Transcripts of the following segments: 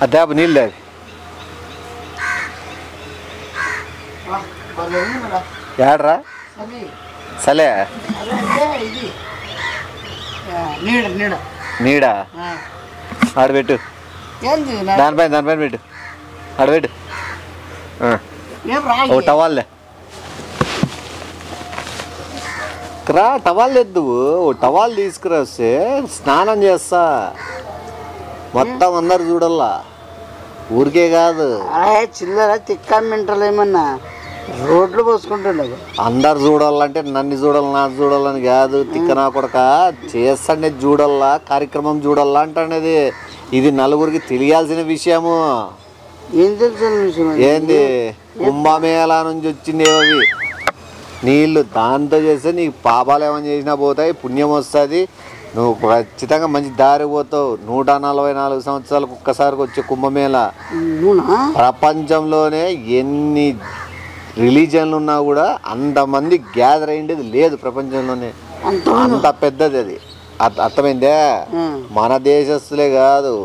అదేపు నీళ్ళు ఏడ్రా సలే నీడా ఆడబెట్టు దానిపైన పెట్టు ఆడబెట్టు ఓ టవాల్లే రా టవాల్ ఎద్దు ఓ టవాల్ తీసుకురా వస్తే స్నానం చేస్తా మొత్తం అందరు చూడల్లా ఊరికే కాదు చిల్లర తిక్క మింటలు ఏమన్నా రోడ్లు పోసుకుంటుండదు అందరు చూడాలంటే నన్ను చూడాలి నాకు చూడాలని కాదు తిక్కనా కొడక చేస్తానే చూడల్లా కార్యక్రమం చూడల్లా అంటానేది ఇది నలుగురికి తెలియాల్సిన విషయము ఏం తెలిసిన విషయం ఏంది కుంభమేళా నుంచి వచ్చిందేవి నీళ్ళు దాంతో చేస్తే నీకు పాపాలు ఏమైనా చేసినా పోతాయి పుణ్యం వస్తుంది నువ్వు ఖచ్చితంగా మంచి దారి పోతావు 144 సంవత్సరాలకు ఒక్కసారికి వచ్చే కుంభమేళా ప్రపంచంలోనే ఎన్ని రిలీజియన్లు ఉన్నా కూడా అంతమంది గ్యాదర్ అయ్యేది లేదు ప్రపంచంలోనే అంత పెద్దది అది అర్థమైందే మన దేశస్తులే కాదు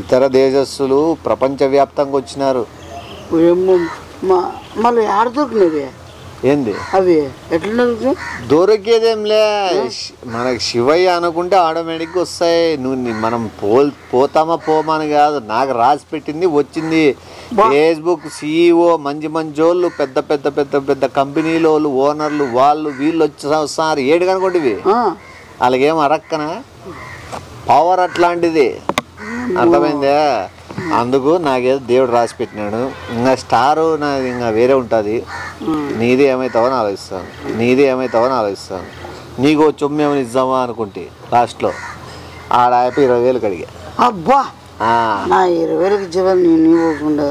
ఇతర దేశస్తులు ప్రపంచవ్యాప్తంగా వచ్చినారు మళ్ళీ ఆడుతున్నది ఏంది అవి ఎట్లా దొరికేదేంలే మనకి శివయ్య అనుకుంటే ఆటోమేటిక్గా వస్తాయి నువ్వు మనం పోతామా పోమని కాదు నాకు రాసి పెట్టింది వచ్చింది ఫేస్బుక్ CEO మంచి వాళ్ళు పెద్ద పెద్ద పెద్ద పెద్ద కంపెనీల వాళ్ళు ఓనర్లు వాళ్ళు వీళ్ళు వస్తారు ఏడు కనుకోండి అలాగేం అరక్కన పవర్ అట్లాంటిది అర్థమైందే అందుకు నాకేదో దేవుడు రాసి పెట్టినాడు ఇంకా స్టారు నాది ఇంకా వేరే ఉంటుంది నీది ఏమవుతావని ఆలోచిస్తాను నీకు చొమ్ము ఏమైనా ఇద్దామా అనుకుంటే లాస్ట్లో ఆడ 20,000 కడిగా అబ్బా నా 20,000 ఇచ్చేవాళ్ళు నేను పోకుండా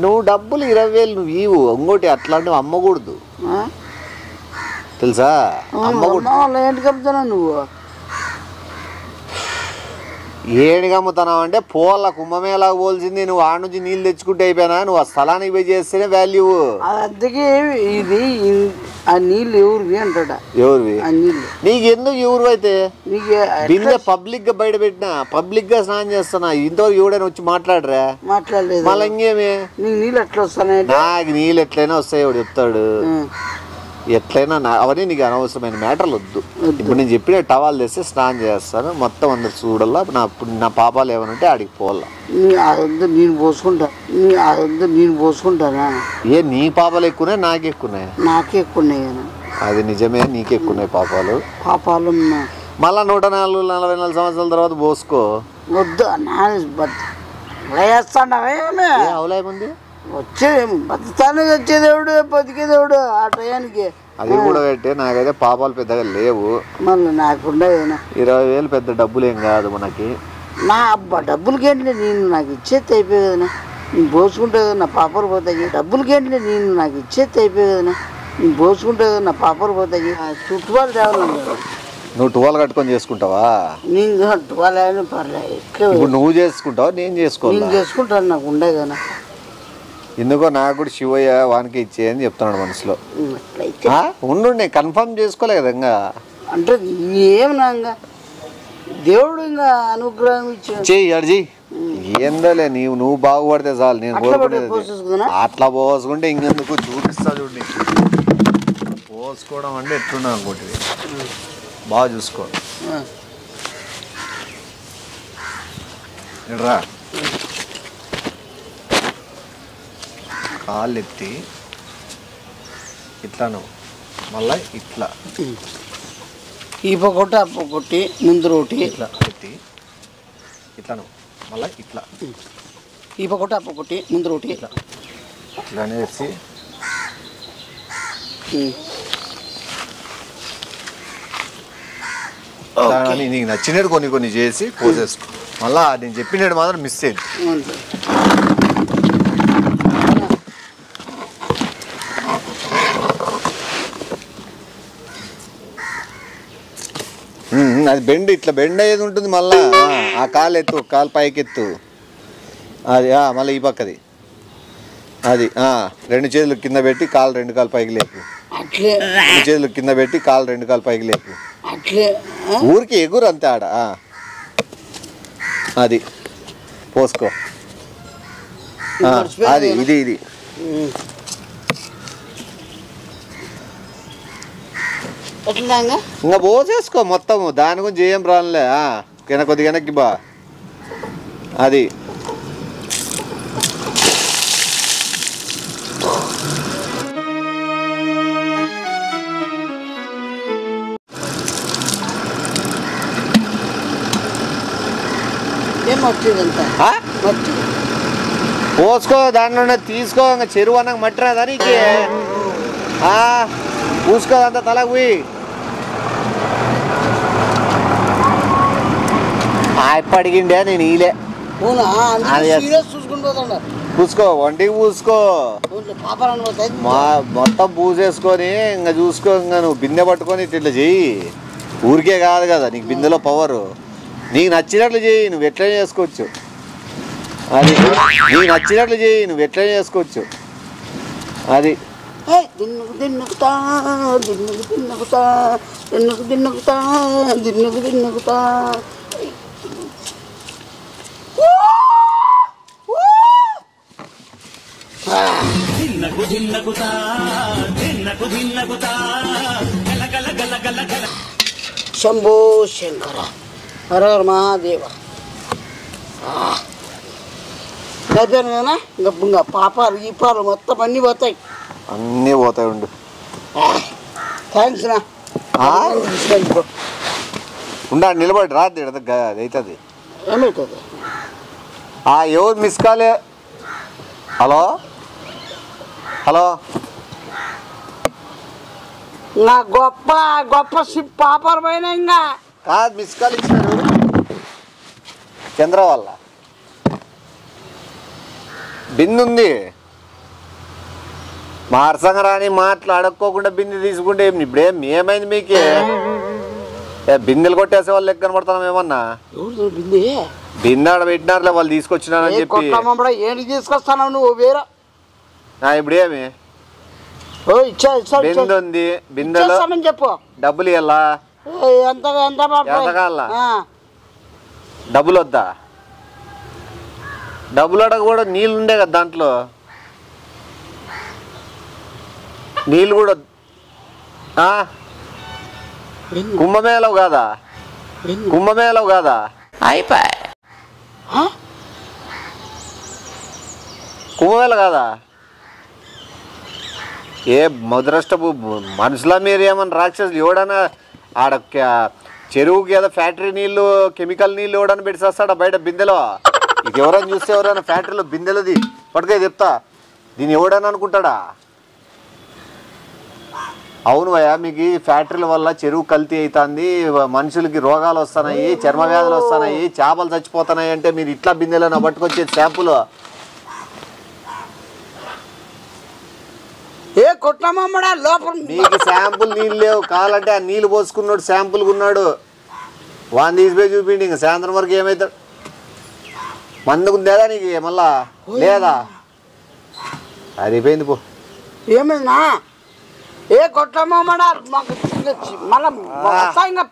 నువ్వు డబ్బులు 20,000 నువ్వు ఇవ్వు ఇంకోటి అట్లాంటివి అమ్మకూడదు తెలుసా అమ్మకూడదు ఏంటి చెప్తానా నువ్వు ఏడిగా అమ్ముతున్నావు అంటే పోల కుంభమేళాకు పోల్సింది నువ్వు ఆడ నుంచి నీళ్ళు తెచ్చుకుంటే అయిపోయినా నువ్వు ఆ స్థలానికి పోయి చేస్తేనే వాల్యూ అందుకే ఇది ఆ నీళ్ళు ఎవరివి అంటాడా ఎవరివి నీకు ఎందుకు ఎవరు అయితే బిందె పబ్లిక్ గా బయట పెట్టినా పబ్లిక్ గా స్నానం చేస్తున్నా ఇంతవరకు ఎవడైనా వచ్చి మాట్లాడలేదు మళ్ళీ ఇంకేమి నీకు నీళ్ళు ఎట్లా వస్తాయి నాకు నీళ్ళు ఎట్లయినా వస్తాయి ఎవడు చెప్తాడు ఎట్లయినా అవన్నీ నీకు అనవసరమైన మ్యాటర్లు వద్దు ఇప్పుడు నేను చెప్పిన టవాల్ తెస్తే స్నానం చేస్తాను మొత్తం అందరు చూడాలా నా పాపాలు ఏమైనా ఉంటే ఆడికి పోవాలా నేను పోసుకుంటానా ఏ నీ పాపాలు ఎక్కువనే నాకే ఎక్కువన్నాయి అది నిజమే నీకు ఎక్కువన్నాయి పాపాలు మళ్ళా 144 సంవత్సరాల తర్వాత పోసుకో వద్దు అవలేముంది వచ్చేదేమో బతుకుతానే వచ్చేదేవుడు బతికే దేవుడు ఆ టయానికి అది కూడా పెట్టే నాకైతే పాపాలు పెద్దగా లేవు మళ్ళీ నాకుండా 20,000 పెద్ద డబ్బులు ఏం కాదు మనకి నా అబ్బా డబ్బులకేంటి నేను నాకు ఇచ్చేది అయిపోయి కదనా నేను పోసుకుంటే నా పాపాలు పోతాయి డబ్బులకేంటి నేను నాకు ఇచ్చేది అయిపోయి కదనా నేను పోసుకుంటే నా పాపాలు పోతాయి చుట్టుపక్కల తేవాలి నువ్వు టువాల్ కట్టుకొని చేసుకుంటావా నేను టువాల్ అయినా పర్లేదు ఇప్పుడు నువ్వు చేసుకుంటావా నేను చేసుకుంటాను నాకు ఉండే కదా ఎందుకో నాకు కూడా శివయ్య వానికి ఇచ్చేయని చెప్తున్నాడు మనసులో ఉండు నేను కన్ఫర్మ్ చేసుకోలే కదా ఇంకా అంటే ఏమన్నా దేవుడు ఇంకా అనుగ్రహం చెయ్యి అడిచి ఏందోలే నువ్వు బాగుపడితే చాలు నేను కోరుకునేది అట్లా పోసుకుంటే ఇంకెందుకు చూపిస్తా చూడండి పోసుకోవడం అంటే ఎట్లున్నా అనుకోండి బాగా చూసుకో రా కాళ్ళు ఎత్తి ఇట్లాను మళ్ళీ ఇట్లా ఈ పొగొట్టి ఆ పొగొట్టి ముందు రోటి ఇట్లా ఎత్తి ఇట్లాను మళ్ళీ ఇట్లా ఈ పొగొట్టి ఆ పొగొట్టి ముందు రోటి ఇట్లా ఇట్లానే వేసి నీకు నచ్చినట్టు కొన్ని చేసి పోసేసుకో మళ్ళీ నేను చెప్పినట్టు మాత్రం మిస్ అయ్యింది అది ఇట్లా బెండ్ అయ్యేది ఉంటుంది మళ్ళా ఆ కాలు ఎత్తు కాలు పైకి ఎత్తు అది మళ్ళీ ఈ పక్కది అది 2 చేతులు కింద పెట్టి కాలు 2 కాలు పైకి లేపు 2 చేతులు కింద పెట్టి కాలు 2 కాలు పైకి లేపు ఊరికి ఎగురు అంతే ఆడ అది పోసుకో. అది ఇది ఇది ఇంకా పోసేసుకో మొత్తం. దాని గురించి ఏం రానులే. కొద్దిగా వెనక్కి బా. అది పోసుకో. దాంట్లో తీసుకో. ఇంకా చెరువు అన్నాక మట్టి రాదా నీకు? పూసుకో అంతా తలకు పోయి. అడిగిండే నేను ఈలే. పూసుకో, ఒంటికి పూసుకో. మొత్తం పూసేసుకొని ఇంకా చూసుకో. ఇంకా నువ్వు బిందె పట్టుకొని ఇట్లా చెయ్యి. ఊరికే కాదు కదా నీకు బిందెలో పవరు. నీకు నచ్చినట్లు చెయ్యి, నువ్వు ఎట్లా చేసుకోవచ్చు. అది నీకు నచ్చినట్లు చెయ్యి, నువ్వు ఎట్లా చేసుకోవచ్చు. అది శంభో శంకర హర హర మహాదేవ. అయిపోయినా ఇంకా పాపాలు గీపాలు మొత్తం అన్నీ పోతాయి. అన్నీ పోతాయి. ఉండు. థ్యాంక్స్ నా. ఉండా నిలబడి రాదు అవుతుంది. ఏమవుతుంది? ఎవరు మిస్ కాలే? Hello hello. నా గొప్ప గొప్ప పాపాలు పోయినా ఇంకా కాదు. మిస్ కాల్ ఇచ్చినారు చంద్ర వల్ల. బిందు ఉంది. మార్సంగరాని మాటలు అడక్కోకుండా బిందె తీసుకుంటే ఇప్పుడేం ఏమైంది మీకే? బిందెలు కొట్టేసే వాళ్ళు లెక్క కనబడుతున్నాం ఏమన్నా? బిందె ఆడ పెట్టినారులే వాళ్ళు తీసుకొచ్చినారని చెప్పి. ఏంటి తీసుకొస్తాను నువ్వు వేరే? ఇప్పుడు ఏమి బిందె ఉంది. బిందెలో చెప్పు. డబ్బులు ఇవ్వాలా? ఎంత డబ్బులు వద్దా? డబ్బులు అడగ కూడా నీళ్ళు ఉండే కదా దాంట్లో. నీళ్ళు కూడా కుంభమేళవు కాదా? కుంభమేళవు కాదా? అయిపోయి కుంభమేళ కాదా? ఏ మొదరష్టపు మనుషుల మీరు ఏమన్నా రాక్షసులు? ఎవడన్నా ఆడ చెరువుకి ఏదో ఫ్యాక్టరీ నీళ్ళు కెమికల్ నీళ్ళు ఎవడన్నా పెట్టేస్తాడా బయట బిందెలో? ఇది ఎవరైనా చూస్తే ఎవరైనా ఫ్యాక్టరీలో బిందెలది పట్టుకే చెప్తా. దీన్ని ఎవడని అనుకుంటాడా? అవును భయ్యా, మీకు ఫ్యాక్టరీల వల్ల చెరువు కల్తీ అవుతుంది, మనుషులకి రోగాలు వస్తున్నాయి, చర్మ వ్యాధులు వస్తున్నాయి, చేపలు చచ్చిపోతున్నాయి అంటే మీరు ఇట్లా బిందెలో పట్టుకొచ్చే శాంపుల్. ఏ కొట్టమమ్మడా లోపల నీకు శాంపుల్ నీళ్ళు లేవు. కావాలంటే ఆ నీళ్ళు పోసుకున్నాడు శాంపుల్గా ఉన్నాడు. వాన్ తీసిపోయి చూపిండి. ఇంకా సాయంత్రం వరకు ఏమవుతాడు? మందుకుందేదా నీకు మళ్ళా? లేదా? అదిపోయింది పో. ఏమైందా? ఏ కొట్టమమ్మడా మాకు మళ్ళా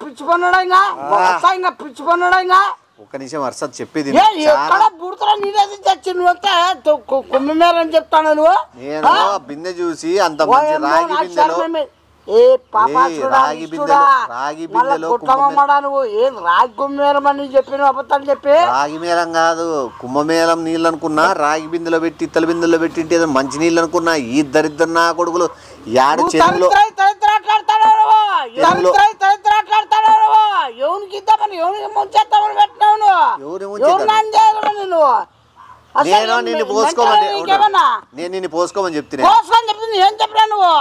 పిచ్చి పన్నాడా? ఇంకా పిచ్చి పన్నాడా? ఇంకా ఒక్క నిమిషం వరుస చెప్పేది. కుంభమేళని చెప్తాను నువ్వు. నేను బిందె చూసి అంత మంచి రాగి బిందెలో రాగి బిందెలో నువ్వు ఏం రాగి కుంభమేళం అని చెప్పిన అబద్ధాలు చెప్పి. రాగి మేళం కాదు, కుంభమేళం నీళ్ళు అనుకున్నా. రాగి బిందెలో పెట్టి ఇత్తల బిందెలో పెట్టి మంచి నీళ్ళు అనుకున్నా. ఈ దరిద్ర నా కొడుకులు యాడ చెరువులో ఎవరికి ఇద్దామని ఎవరికి ముంచేస్తామని పెట్టినావు నువ్వు. నేను నిన్ను పోసుకోమని చెప్తున్నా. ఏం చెప్పినా నువ్వు?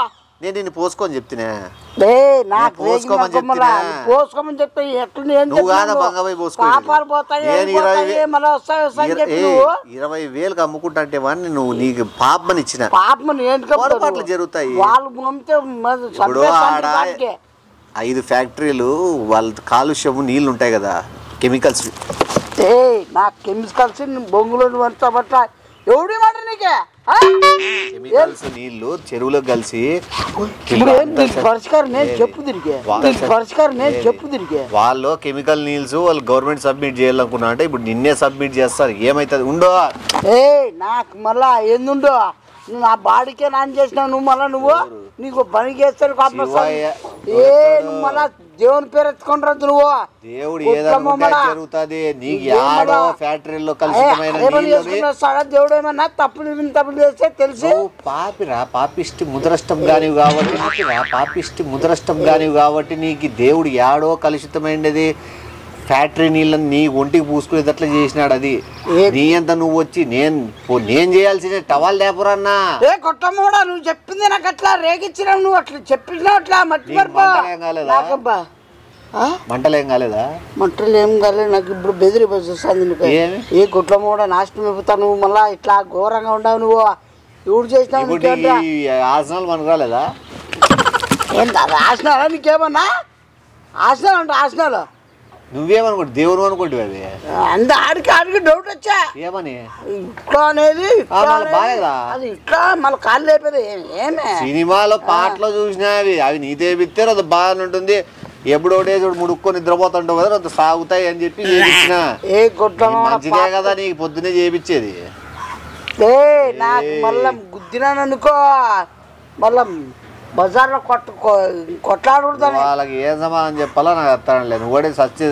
నేను నిన్ను పోసుకోమని చెప్తున్నా. పోసుకోమని చెప్తే నువ్వు కాదా బంగపోయి పాపాలు పోతాయి 20,000కి అమ్ముకుంటా అంటే వాడిని నువ్వు నీకు పాపని ఇచ్చిన పొరపాట్లు జరుగుతాయి. ఇప్పుడు ఆడ 5 ఫ్యాక్టరీలు వాళ్ళ కాలుష్యము నీళ్ళు ఉంటాయి కదా, కెమికల్స్. నాకు కెమికల్స్ బొంగులో అంతా బట్ట ఎవడి మాట నీకే కెమికల్స్ నీళ్లు చెరువులో కలిసి పరిష్కారం నేను చెప్పు తిరిగే వాళ్ళు కెమికల్ నీల్స్ వాళ్ళు గవర్నమెంట్ సబ్మిట్ చేయాలనుకున్నా అంటే ఇప్పుడు నిన్నే సబ్మిట్ చేస్తారు ఏమైతుంది ఉండో నాకు మళ్ళా ఎందుండో నువ్వు నా బాడీకే నాన్ చేసినావు నువ్వు మళ్ళా నువ్వు నీకు పని చేస్తాను నువ్వు మళ్ళా దేవుని పేరు ఎత్తుకొని రద్దు నువ్వు దేవుడు ఏదైనా జరుగుతుంది నీకు యాడో ఫ్యాక్టరీలో కలుషితమైన దేవుడు ఏమన్నా తప్పులు చేస్తే తెలిసి పాపిష్టి ముద్రష్టం కానివి కాబట్టి నీకు దేవుడు యాడో కలుషితమైనది ఫ్యాక్టరీ నీళ్ళని నీ ఒంటికి పూసుకునేటట్లు చేసినాడు అది నీ అంత నువ్వు వచ్చి నేను చేయాల్సిన టవాల్ లేపురన్నా కొట్టమ్మా నువ్వు చెప్పింది నాకు అట్లా రేగిచ్చినావు నువ్వు అట్లా చెప్పినావు అట్లా మంటలు ఏం కాలేదా మంటలు ఏం కాలేదు నాకు ఇప్పుడు బెదిరి వస్తుంది ఏ కొట్లమ్మ కూడా నాశనం అయిపోతావు నువ్వు మళ్ళా ఇట్లా ఘోరంగా ఉండవు నువ్వు ఎవడు చేసినావు ఆసనాలు మనకు రాలేదా ఆసనాలా నీకేమన్నా ఆసనాలు అంటే ఆసనాలు నువ్వేమనుకోండి దేవుడు అనుకోండి అది అంత ఆడికి డౌట్ వచ్చా ఏమని ఇట్లా అనేది అది ఇట్లా మళ్ళీ కాళ్ళు లేపేది ఏమే సినిమాలో పాటలో చూసినవి అవి నీతే బిత్తారు అది బాగానే ఉంటుంది ఎప్పుడు ఒకటేసి ముడుక్కొని నిద్రపోతుంటావు కదా అంత సాగుతాయి అని చెప్పి చేయించిన మంచిదే కదా నీకు పొద్దునే చేయించేది నాకు మళ్ళా గుద్దినాను అనుకో మళ్ళా బజార్లో కొట్లాడుతాను వాళ్ళకి ఏం సమాధానం చెప్పాలో నాకు అర్థం లేదు నువ్వు కూడా సచ్చి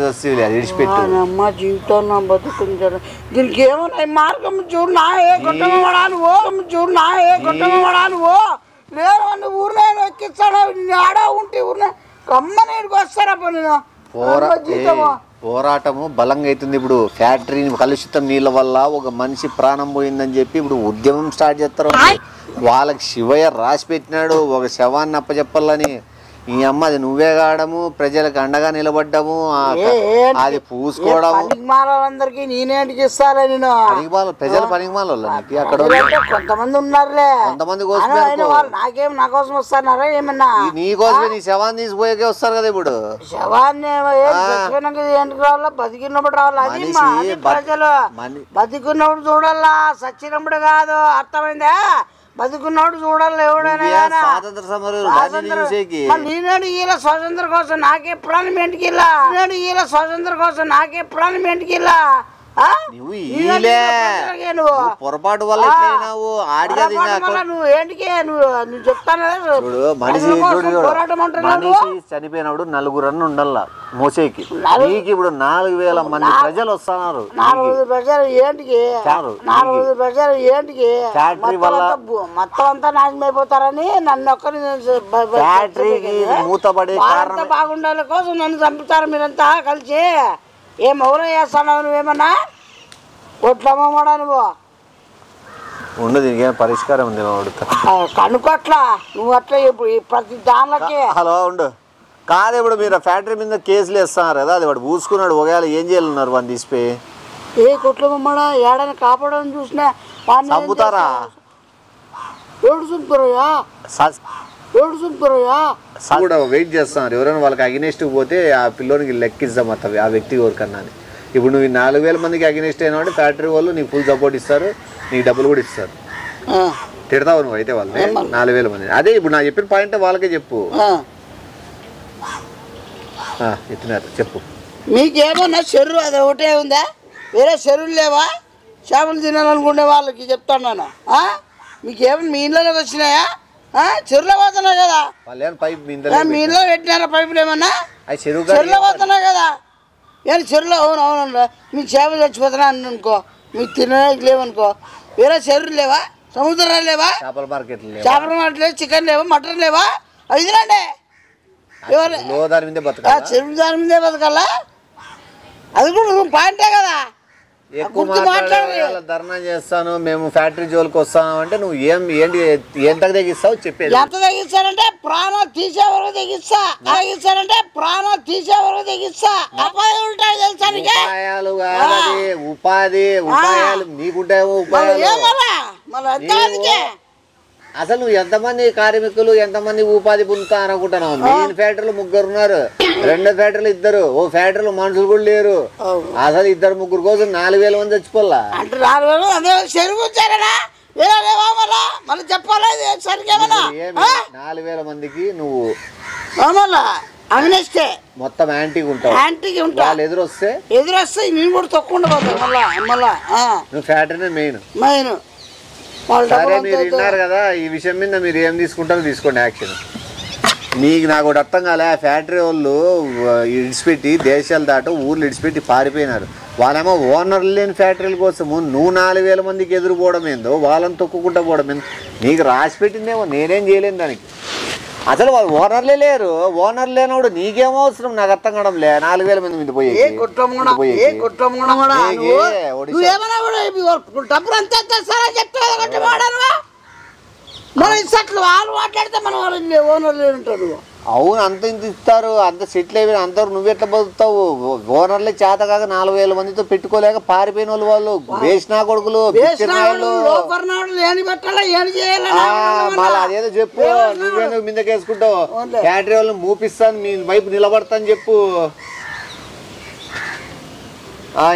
విడిచిపెట్టు అమ్మ జీవితం నా బతుకుంటాడు దీనికి ఏమన్నా మార్గం చూడు నా ఏ కొట్టమడా నువ్వు లేదు నువ్వు ఊరిలో ఎక్కిస్తాడు ఆడా ఉంటే ఊరినే కమ్మనేడికి వస్తారప్ప నేను పోరాటము బలంగా అవుతుంది ఇప్పుడు ఫ్యాక్టరీ కలుషితం నీళ్ళ వల్ల ఒక మనిషి ప్రాణం పోయిందని చెప్పి ఇప్పుడు ఉద్యమం స్టార్ట్ చేస్తారు వాళ్ళకి శివయ్య రాసి పెట్టినాడు ఒక శవాన్ని అప్పచెప్పాలని ఈ అమ్మ అది నువ్వే కావడము ప్రజలకు అండగా నిలబడ్డము అది పూసుకోవడం నేనేంటికి ఇస్తారా నేను ప్రజల పనికిమాల అక్కడ కొంతమంది ఉన్నారులే కొంతమంది నాకేం నా కోసం వస్తున్నారా ఏమన్నా నీకోసమే నీ శవాన్ని తీసిపోయాకే వస్తారు కదా ఇప్పుడు శవాన్ని ఏంటికి రావాలా బతికినప్పుడు రావాలా అది ప్రజలు బతికున్నప్పుడు చూడాలా సచ్చినప్పుడు కాదు అర్థమైందా బతుకున్నోడు చూడాలి ఎవడైనా నేనేడు ఇలా స్వాతంత్రం కోసం నాకే ప్రాణం ఏంటికి ఇలా స్వాతంత్రం కోసం నాకే ప్రాణం ఏంటికి ఇలా పొరపాటు వల్ల నువ్వు ఏంటికి నువ్వు చెప్తాను మనిషి చనిపోయినప్పుడు నలుగురు అన్న ఉండాల మోసేకి నీకు ఇప్పుడు 4000 మంది ప్రజలు వస్తున్నారు ఏంటికి ఫ్యాక్టరీ వల్ల మొత్తం అంతా నాశనం అయిపోతారని నన్ను ఒక్కరి ఫ్యాక్టరీకి మూతపడే బాగుండాలి కోసం నన్ను చంపుతారు మీరంతా కలిసి ఏం ఎవరో చేస్తున్నావు నువ్వేమన్నా కొట్లమ్మడా నువ్వు ఉండదు ఇంకేం పరిష్కారం ఉంది కనుకోట్లా నువ్వు అట్లా ప్రతి దానిలోకి హలో ఉండు కాదు ఇప్పుడు మీరు ఫ్యాక్టరీ మీద కేసులు వేస్తున్నారు కదా అది వాడు పూసుకున్నాడు ఒకవేళ ఏం చేయాలన్నారు వాడిని తీసిపోయి కొట్లమ్మడా ఏడని కాపాడని చూసినా చంపుతారా ఏడు చంపుతారయ్యా కూడా వెయిట్ చేస్తున్నారు ఎవరైనా వాళ్ళకి అగెనిస్ట్ పోతే ఆ పిల్లోనికి లెక్కిద్దాం ఆ వ్యక్తి ఎవరికన్నా ఇప్పుడు నువ్వు 4000 మందికి అగెనిస్ట్ అయినా అంటే ఫ్యాక్టరీ వాళ్ళు నీకు ఫుల్ సపోర్ట్ ఇస్తారు నీకు డబ్బులు కూడా ఇస్తారు తిడతావు నువ్వు అయితే వాళ్ళని 4000 మంది అదే ఇప్పుడు నా చెప్పిన పాయింట్ వాళ్ళకే చెప్పు చెప్పు మీకేమన్నా చెరువు అది ఒకటే ఉందా వేరే చెరువులు లేవా చేపలు తినాలనుకునే వాళ్ళకి చెప్తాను మీకేమన్నా మీ ఇంట్లోకి వచ్చినాయా చెరువులో పోతున్నాయి కదా మీ ఇంట్లో పెట్టినారా పైపులు ఏమన్నా చెరువులో పోతున్నాయి కదా ఏం చెరువులో అవునవునండి మీ చేపలు చచ్చిపోతున్నాను అనుకో మీకు తినడానికి లేవనుకో వేరే చెరువులు లేవా సముద్రాలు లేవా చేపల మార్కెట్ లేదు చికెన్ లేవా మటన్ లేవా అవి తినండి చెరువు దాని మీదే బతకాలా అది కూడా పాయింటే కదా ధర్నా చేస్తాను మేము ఫ్యాక్టరీ జోలికి వస్తాను అంటే నువ్వు ఎంత తగ్గిస్తావు చెప్పేది ఎంత తగ్గిస్తానంటే ప్రాణాలు తీసే వరకు తెగిస్తా అపాయాలు ఉంటాయి తెలుసా ఉపాయాలు నీకుంటాయేమో అసలు నువ్వు ఎంతమంది కార్మికులు ఎంతమంది ఉపాధి పొందుతారు అనుకుంటున్నావు మెయిన్ ఫ్యాక్టరీలు 3 ఉన్నారు 2 ఫ్యాక్టరీలు 2 ఓ ఫ్యాక్టరీలో మనుషులు కూడా లేరు అసలు 2-3 కోసం 4000 మంది చచ్చిపోలా అంటే చెరువు వచ్చారా మళ్ళీ చెప్పాలా సరిగ్గా 4000 మందికి నువ్వు మళ్ళా అవినేస్తే మొత్తం యాంటీగా ఉంటావు. యాంటీగా ఉంటా. వాళ్ళు ఎదురొస్తే నేను కూడా తొక్కుండా పోతాను మళ్ళా నువ్వు ఫ్యాక్టరీ మెయిన్. సరే మీరు విన్నారు కదా, ఈ విషయం మీద మీరు ఏం తీసుకుంటారో తీసుకోండి యాక్షన్. నాకు ఒకటి అర్థం కాలే, ఆ ఫ్యాక్టరీ వాళ్ళు ఇడిచిపెట్టి దేశాలు దాటో ఊర్లు ఇడిచిపెట్టి పారిపోయినారు. వాళ్ళేమో ఓనర్లు లేని ఫ్యాక్టరీల కోసము నువ్వు 4000 మందికి ఎదురుపోవడం ఏందో, వాళ్ళని తొక్కుకుంటూ పోవడం ఏందో. నీకు రాసి పెట్టిందేమో, నేనేం చేయలేను దానికి. అసలు వాళ్ళు ఓనర్లే లేరు. ఓనర్ లేనప్పుడు నీకేమో అవసరం నాకు అర్థం కావడంలే. 4000 మంది మీద పోయి వాళ్ళు మాట్లాడితే మన వాళ్ళు ఓనర్ లేనుంటారు. అవును, అంత ఇంత ఇస్తారు, అంత సెటిల్ అయిపోయిన అందరు. నువ్వు ఎట్లా బతుకుతావు? ఓనర్లే చేత కాక 4000 మందితో పెట్టుకోలేక పారిపోయిన వాళ్ళు వేసినా కొడుకులు. మళ్ళీ అదేదో చెప్పు, నువ్వేందుకు మిందకేసుకుంటావు? ఫ్యాక్టరీ వాళ్ళని మూపిస్తాను, మీ వైపు నిలబడతాను చెప్పు.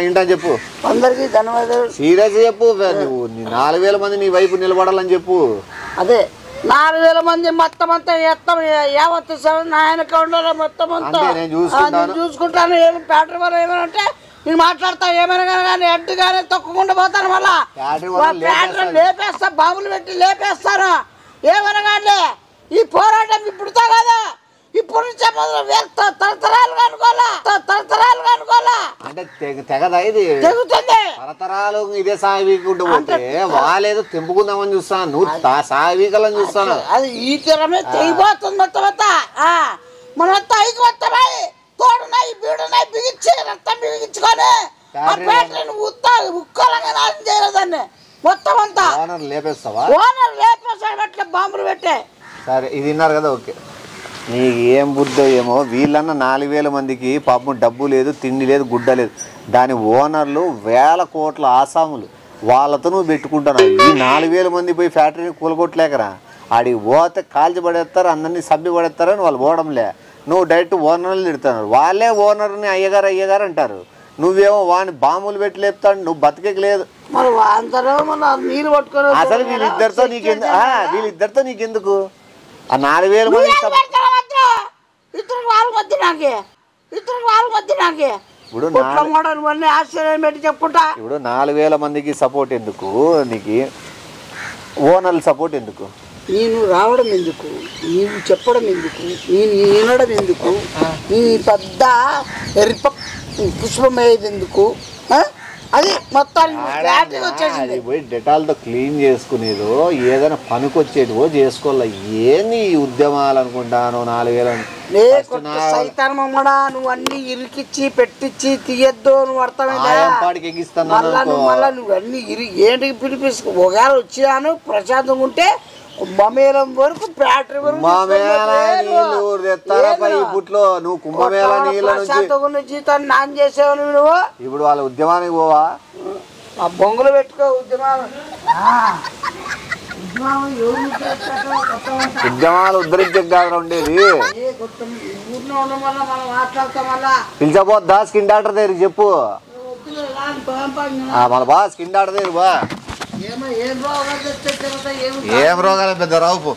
ఏంటని చెప్పు, అందరికి ధన్యవాదాలు. సీరియస్ చెప్పు, నువ్వు 4000 మంది నీ వైపు నిలబడాలని చెప్పు. అదే 4000 మంది మొత్తం అంతా ఎత్తం యావత్ నాయన కౌంటర్ మొత్తం అంతా చూసుకుంటాను. ఫ్యాక్టరీ వాళ్ళు ఏమైనా అంటే నేను మాట్లాడతా, ఏమైనా కానీ ఎడ్డుగానే తొక్కకుండా పోతాను. మళ్ళా ఫ్యాక్టరీ లేపేస్తా, బాబులు పెట్టి లేపేస్తాను. ఏమైనా కానీ ఈ పోరాటం ఇప్పుడుతో కదా, ఇప్పుడు నుంచే తరతరాలుగా అనుకోవాలా అంటే తెగదా ఇది? తెగుతుంది. తరతరాలు ఇదే సాగికుంటూ పోతే వాళ్ళేదో తెంపుకుందామని చూస్తాను, నువ్వు సాగికలని చూస్తాను. అది ఈ తీరమే తెగిపోతుంది మొత్తం అంతా. మనంతా ఐక్యమత్తమై తోడున్నాయి బీడున్నాయి బిగించి రక్తం బిగించుకొని ఉక్కోలంగా నాశనం చేయలేదాన్ని మొత్తం అంతా. ఓనర్ లేపేస్తావా? ఓనర్ లేపేస్తాడు అట్లా బాంబులు పెట్టే. సరే ఇది విన్నారు కదా, ఓకే. నీకు ఏం బుద్ధో ఏమో. వీళ్ళన్న 4000 మందికి పాపం డబ్బు లేదు, తిండి లేదు, గుడ్డ లేదు. దాని ఓనర్లు 1000 కోట్ల ఆసాములు. వాళ్ళతో నువ్వు పెట్టుకుంటున్నావు. ఈ 4000 మంది పోయి ఫ్యాక్టరీని కూలగొట్టలేకరా. ఆడికి పోతే కాల్చి పడేస్తారు, అందరినీ సభ్య పడేస్తారని వాళ్ళు పోవడంలే. నువ్వు డైరెక్ట్ ఓనర్లు తిడుతున్నారు. వాళ్ళే ఓనర్ని అయ్యగారు అంటారు. నువ్వేమో వాడిని బాంబులు పెట్టి లేపుతాడు. నువ్వు బతికేకి లేదు. అసలు వీళ్ళిద్దరితో నీకెందుకు? ఆ 4000 మంది ఇప్పుడు 4000 మందికి సపోర్ట్ ఎందుకు నీకు? ఓనర్ల సపోర్ట్ ఎందుకు? నేను రావడం ఎందుకు, నీవు చెప్పడం ఎందుకు, నేను వినడం ఎందుకు, నీ పెద్ద ఎరిప పుష్పమయ్యేది ఎందుకు? అది మొత్తానికి పోయి డెటాల్తో క్లీన్ చేసుకునేదో ఏదైనా పనికొచ్చేదివో చేసుకోవాలి. ఏంది ఈ ఉద్యమాలు అనుకుంటాను? 4000 సైతన్మడా నువ్వు అన్ని ఇరికిచ్చి పెట్టించి తీయద్దు. నువ్వు అర్థమైందికి ఎగిస్తాను. మళ్ళా నువ్వు అన్ని ఏంటికి పిలిపిస్తు ఒకవేళ వచ్చాను ప్రశాంతంగా ఉంటే కుంభమేళం వరకు ఫ్యాక్టరీ నువ్వు కుంభమేళ నీళ్ళ జీతాన్ని నాన్ చేసావు నువ్వు. ఇప్పుడు వాళ్ళ ఉద్యమానికి పోవా? ఆ బొంగులు పెట్టుకో. ఉద్యమాలు ఉద్ధరించే కాదు ఉండేది. పిలిచబోద్దా స్కిన్ డాక్టర్ దగ్గర చెప్పు. మన బా స్కిన్ డాక్టర్ దగ్గర బా. ఏం రోగాలు పెద్ద రావు.